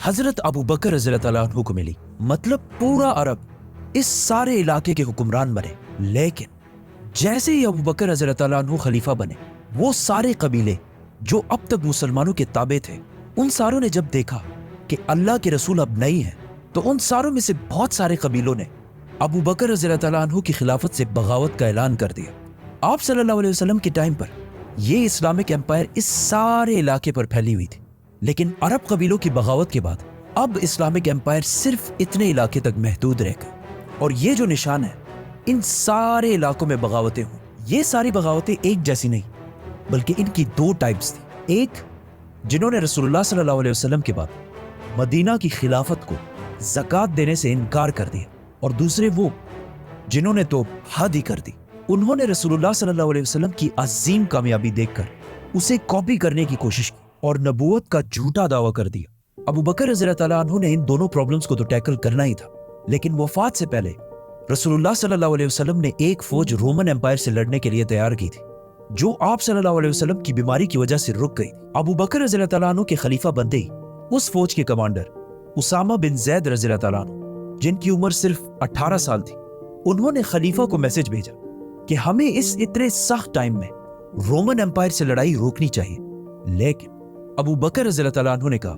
حضرت ابو بکر رضی اللہ تعالیٰ عنہ کو ملی، مطلب پورا عرب، اس سارے علاقے کے حکمران بنے۔ لیکن جیسے ہی ابو بکر رضی اللہ تعالیٰ عنہ خلیفہ بنے، وہ سارے قبیلے جو اب تک مسلمانوں کے تابع تھے، ان ساروں نے جب دیکھا کہ اللہ کے رسول اب نہیں ہیں، تو ان ساروں میں سے بہت سارے قبیلوں نے ابو بکر رضی اللہ تعالیٰ عنہ کی خلافت سے بغاوت کا اعلان کر دیا۔ آپ صلی اللہ علیہ وسلم کے ٹائم پر یہ اسلامک امپائر اس سارے علاقے پر پھیلی ہوئی تھی، لیکن عرب قبیلوں کی بغاوت کے بعد اب اسلامک امپائر صرف اتنے علاقے تک محدود رہ گئے۔ اور یہ جو نشان ہے، ان سارے علاقوں میں بغاوتیں ہوں، یہ ساری بغاوتیں ایک جیسی نہیں، بلکہ ان کی دو ٹائپس تھی۔ ایک جنہوں نے رسول اللہ صلی اللہ علیہ وسلم کے بعد مدینہ کی خلافت کو زکوٰۃ دینے سے انکار کر دیا، اور دوسرے وہ جنہوں نے تو حد ہی کر دی۔ انہوں نے رسول اللہ صلی اللہ علیہ وسلم کی عظیم کامیابی دیکھ کر اسے کاپی کرنے کی کوشش کی اور نبوت کا جھوٹا دعویٰ کر دیا۔ ابو بکر رضی اللہ تعالیٰ عنہ نے ان دونوں پرابلمز کو تو ٹیکل کرنا ہی تھا، لیکن وفات سے پہلے رسول اللہ صلی اللہ علیہ وسلم نے ایک فوج رومن امپائر سے لڑنے کے لیے تیار کی تھی، جو آپ صلی اللہ علیہ وسلم کی بیماری کی وجہ سے رک گئی۔ ابو بکر رضی اللہ تعالیٰ عنہ کے خلیفہ بنتے ہی اس فوج کے کمانڈر اسامہ بن زید رضی اللہ تعالیٰ عنہ، جن کی عمر صرف 18 سال تھی، انہوں نے خلیفہ کو میسج بھیجا کہ ہمیں اس اتنے سخت ٹائم میں رومن امپائر سے لڑائی روکنی چاہیے۔ لیکن ابو بکر رضی اللہ تعالیٰ عنہ نے کہا